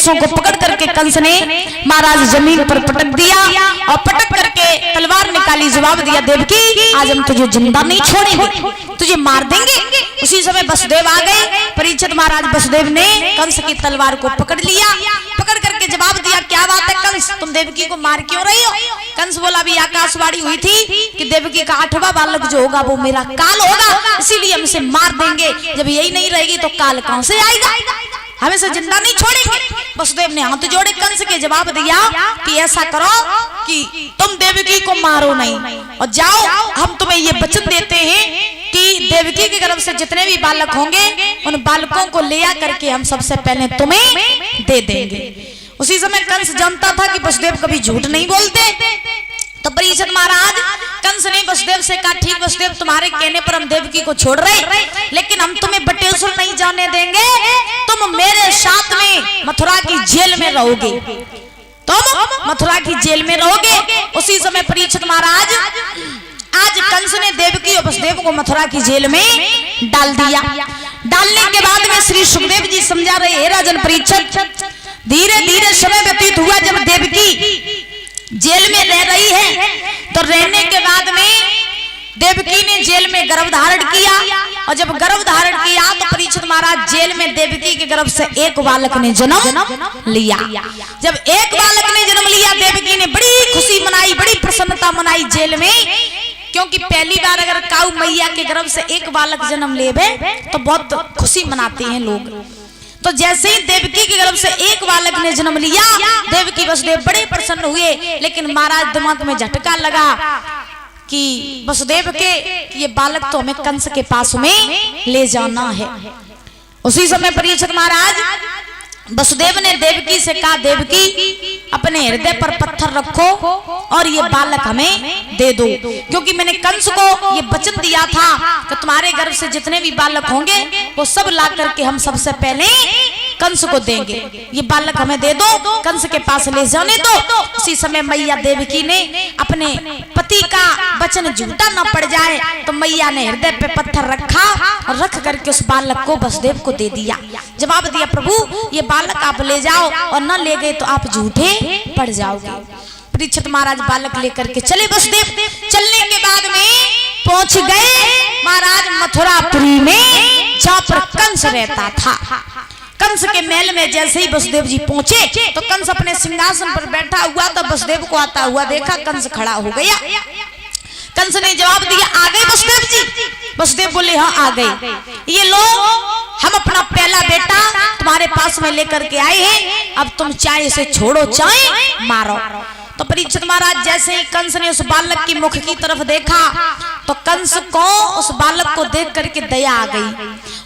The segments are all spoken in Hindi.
केसों को पकड़ करके कंस ने महाराज जमीन पर पटक दिया और पटक करके तलवार निकाली, जवाब दिया देवकी आज हम तुझे जिंदा नहीं छोड़ेंगे, तुझे मार देंगे। उसी समय वसुदेव आ गए। परीक्षित महाराज वसुदेव ने कंस की तलवार को पकड़ लिया, पकड़ करके जवाब दिया क्या बात है कंस, तुम देवकी को मार क्यों रही हो? कंस बोला अभी आकाशवाणी हुई थी कि देवकी का 8वां बालक जो होगा वो मेरा काल होगा, इसीलिए हम इसे मार देंगे। जब यही नहीं रहेगी तो काल कहां से आएगा, हम इसे जिंदा नहीं छोड़ेंगे। वसुदेव ने हाथ जोड़े कंस के जवाब दिया कि ऐसा करो कि तुम देवकी को मारो नहीं और जाओ, हम तुम्हें ये वचन देते हैं कि देवकी के गर्भ से जितने भी बालक होंगे उन बालकों को ले आ करके हम सबसे पहले तुम्हें दे देंगे। उसी समय कंस जानता था कि वसुदेव कभी झूठ नहीं बोलते, तो परीक्षित महाराज कंस ने वसुदेव से कहा ठीक वसुदेव तुम्हारे कहने पर हम देवकी को छोड़ रहे, लेकिन हम तुम्हें बटेश्वर नहीं जाने देंगे, तुम मेरे साथ में मथुरा की जेल में रहोगे, तुम मथुरा की जेल में रहोगे। उसी समय परीक्षित महाराज आज कंस ने देवकी और वसुदेव को मथुरा की जेल में डाल दिया। डालने के बाद में श्री सुखदेव जी समझा रहे हैं राजन परीक्षित, धीरे धीरे समय व्यतीत हुआ, जब देवकी जेल में रह रही है तो रहने के बाद में देवकी ने जेल में गर्भ धारण किया और जब गर्भ धारण किया तो परीक्षित महाराज जेल में देवकी के गर्भ से एक बालक ने जन्म लिया। जब एक बालक ने जन्म लिया देवकी ने बड़ी खुशी मनाई, बड़ी प्रसन्नता मनाई जेल में, क्योंकि पहली बार अगर काऊ मैया के गर्भ से एक बालक जन्म लेवे तो बहुत खुशी मनाते हैं लोग। तो जैसे ही देवकी के गर्भ से एक बालक ने जन्म लिया देवकी वसुदेव बड़े प्रसन्न हुए, लेकिन महाराज दिमाग में झटका लगा कि वसुदेव के ये बालक तो हमें कंस के पास में ले जाना है। उसी समय परीक्षित महाराज वसुदेव ने देवकी से कहा देवकी अपने हृदय पर पत्थर रखो और ये बालक हमें दे दो, क्योंकि मैंने कंस को ये वचन दिया था कि तुम्हारे गर्भ से जितने भी बालक होंगे वो सब ला करके हम सबसे पहले कंस को देंगे, ये बालक हमें दे दो, कंस के पास ले जाने दो। उसी समय मैया देवकी ने अपने पति का वचन झूठा न पड़ जाए तो मैया ने हृदय पे पत्थर रखा और रख करके उस बालक को वसुदेव को दे दिया। जवाब दिया प्रभु ये बालक आप ले जाओ और न ले गए तो आप झूठे पड़ जाओगे। परीक्षित महाराज बालक लेकर के चले वसुदेव। चलने के बाद में पहुंच गए महाराज मथुरापुरी में जहां पर कंस रहता था। कंस के महल में जैसे ही वसुदेव जी पहुंचे तो कंस अपने सिंहासन पर बैठा हुआ तो वसुदेव को आता हुआ देखा, कंस खड़ा हो गया। कंस ने जवाब दिया आ गए वसुदेव जी? वसुदेव बोले हाँ आ गए, ये लो हम अपना पहला बेटा तुम्हारे पास में लेकर के आए हैं, अब तुम चाहे इसे छोड़ो चाहे मारो। तो परीक्षित महाराज जैसे ही कंस ने उस बालक की मुख की तरफ देखा तो कंस को उस बालक को देख करके दया आ गई,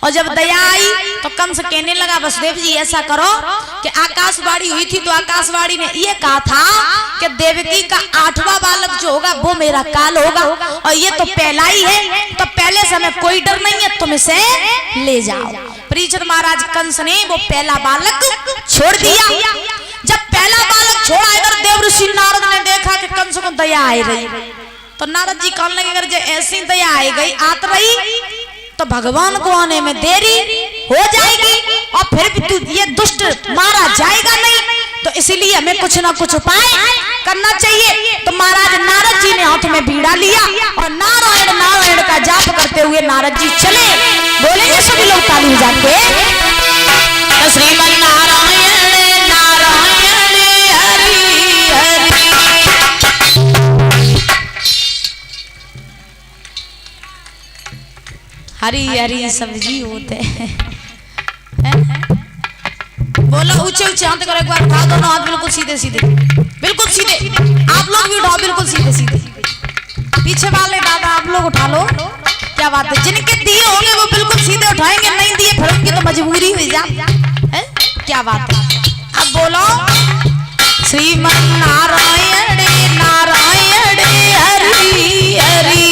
और जब दया आई तो कंस कहने लगा वसुदेव जी ऐसा करो कि आकाशवाणी हुई थी तो आकाशवाणी ने ये कहा था कि देवकी का 8वां बालक जो होगा वो मेरा काल होगा, और ये तो पहला ही है तो पहले से हमें कोई डर नहीं है, तुम इसे ले जाओ। परीक्षित महाराज कंस ने वो पहला बालक छोड़ दिया। जब पहला बालक छोड़ा इधर देव ऋषि नारद ने देखा कि कंस को दया आ रही तो नारद जी कहने लगे अगर जो ऐसी दया आई गई आत रही तो भगवान को आने में देरी हो जाएगी और फिर भी तू ये दुष्ट मारा जाएगा नहीं, तो इसीलिए हमें कुछ ना कुछ उपाय करना चाहिए। तो महाराज नारद जी ने हाथ में बीड़ा लिया और नारायण नारायण का जाप करते हुए नारद जी चले। बोलेंगे सभी लोग ताली जाके श्रीमन नारायण नारायण हरि हरि। हरी हरी सब्जी होते हैं। बोलो ऊंचे ऊंचे हाथ करो, एक बार उठाओ दोनों हाथ बिल्कुल सीधे सीधे, बिल्कुल सीधे। आप लोग भी उठाओ बिल्कुल सीधे सीधे। पीछे वाले दादा आप लोग उठा लो। क्या बात है, जिनके दिए होंगे वो बिल्कुल सीधे उठाएंगे, नहीं दिए फिर उनकी तो मजबूरी हुई जा। क्या बात है। अब बोलो श्रीमन नारायण नारायण हरि हरि।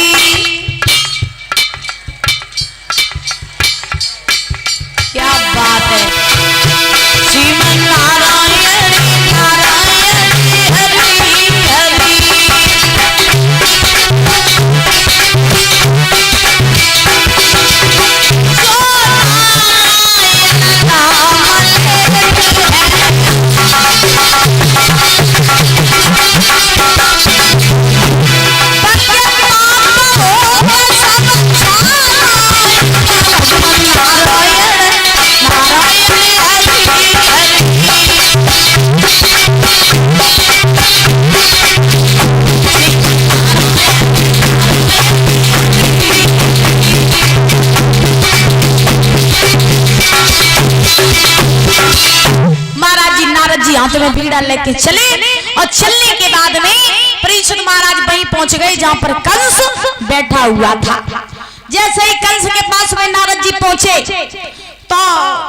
क्या बात है। श्रीमन नारायण नारायण हरि हरि। जो नारायण नाम लेते हैं नारद जी हाथ में बीड़ा लेके चले और चलने के बाद में परीक्षित महाराज वहीं पहुंच गए जहां पर कंस बैठा हुआ था। जैसे ही कंस के पास में नारद जी पहुंचे तो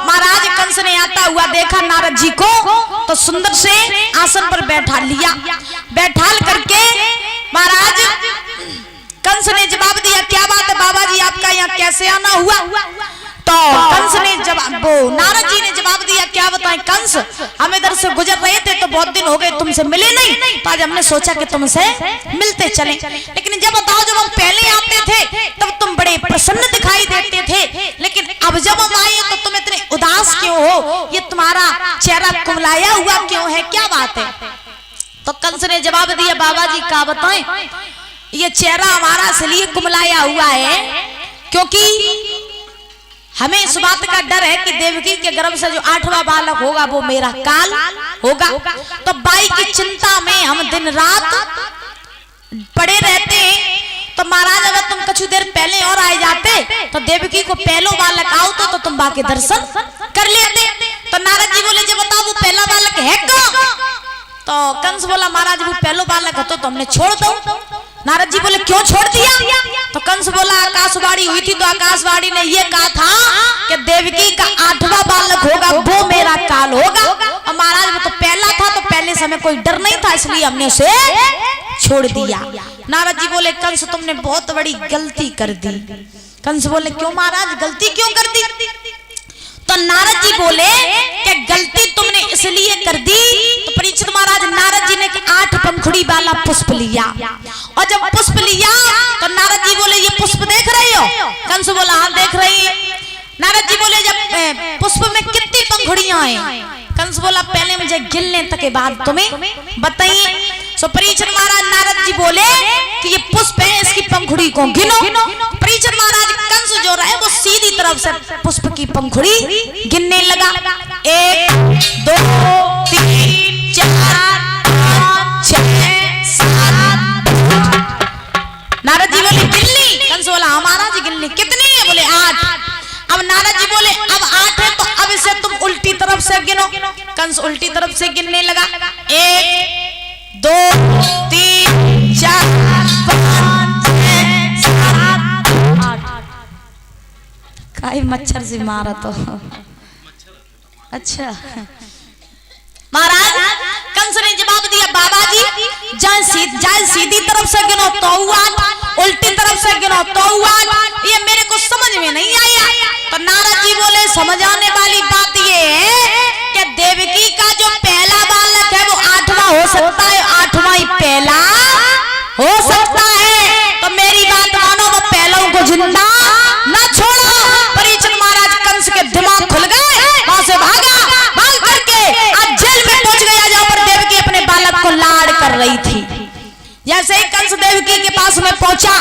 महाराज कंस ने आता हुआ देखा नारद जी को तो सुंदर से आसन पर बैठा लिया। बैठाल करके महाराज कंस ने जवाब दिया, क्या बात है बाबा जी, आपका यहाँ कैसे आना हुआ? तो कंस ने जवाब, वो नारद जी ने जवाब दिया, क्या बताएं कंस, हम इधर से गुजर रहे थे तो बहुत दिन हो गए तुमसे मिले नहीं, तो आज हमने सोचा कि तुमसे मिलते चले। लेकिन जब बताओ, जब हम पहले आते थे तब तुम बड़े प्रसन्न दिखाई देते थे, लेकिन अब जब हम आए तो तुम इतने उदास क्यों हो? ये तुम्हारा चेहरा कुमलाया हुआ क्यों है, क्या बात है? तो कंस ने जवाब दिया, बाबा जी क्या बताएं, ये चेहरा हमारा इसलिए कुमलाया हुआ है क्योंकि हमें इस बात का डर है कि देवकी के गर्भ से जो 8वां बालक होगा वो मेरा काल होगा। तो बाई की चिंता में हम दिन रात पड़े रहते हैं। तो महाराज अगर तुम कुछ देर पहले और आए जाते तो देवकी को पहलो बालक आओ तो तुम बाकी दर्शन कर लेते। तो नारद जी बोले, जब बताओ वो पहला बालक है कौन? तो कंस बोला, महाराज वो पहलो बालक है तो हमने छोड़ दो। नारद जी बोले, क्यों छोड़ दिया? तो कंस बोला, आकाशवाणी हुई थी तो आकाशवाणी ने ये कहा था कि देवकी का 8वां बालक होगा वो मेरा काल होगा। और महाराज वो तो पहला था तो पहले से हमें कोई डर नहीं था, इसलिए हमने उसे छोड़ दिया। नारद जी बोले, कंस तुमने बहुत बड़ी गलती कर दी। कंस बोले, क्यों महाराज, गलती क्यों कर दी? तो नारद जी बोले कि गलती तुमने इसलिए कर दी। तो परीक्षित महाराज, नारद जी ने 8 पंखुड़ी वाला पुष्प लिया और जब पुष्प लिया तो नारद जी बोले, ये पुष्प देख रही हो? कंस बोला, हाँ देख रही है। नारद जी बोले, जब पुष्प में कितनी पंखुड़ियां हैं? कंस बोला, पहले मुझे गिनने तक के बाद तुम्हें बताइए। सो परीक्षित महाराज, नारद जी बोले कि ये पुष्प है, इसकी पंखुड़ी को गिनो। परीक्षित महाराज, कंस जो रहे वो सीधी तरफ से पुष्प की पंखुड़ी गिनने लगा। 1 2 3 4 5 6 7। नारद जी बोले, गिनली? कंस बोला, हाँ महाराज गिनली। कितनी है? बोले 8। अब नारद जी बोले, अब 8 है तो अब इसे तुम उल्टी तरफ से गिनो। कंस उल्टी तरफ से गिनने लगा। 1 2 3 4 5 6 7 8। काई मच्छर से मारा तो। अच्छा महाराज, कंस ने जवाब दिया, बाबा जी जाए सीधी तरफ से गिनो तो 8, उल्टी तरफ से गिनो तो 8। ये मेरे को समझ में नहीं आया। तो नारद जी बोले, समझ आने वाली बात ये है कि देवकी का जो पहला बालक है वो 8वां हो सकता है, 8वां ही पहला हो सकता है। तो मेरी बात मानो, वो पहलों को जिंदा न छोड़ो। परीक्षित महाराज, कंस के दिमाग खुल गए, वहां से भागा, भाग करके आज जेल में पहुंच गया जहां पर देवकी अपने बालक को लाड़ कर रही थी। जैसे ही कंस देवकी के पास में पहुंचा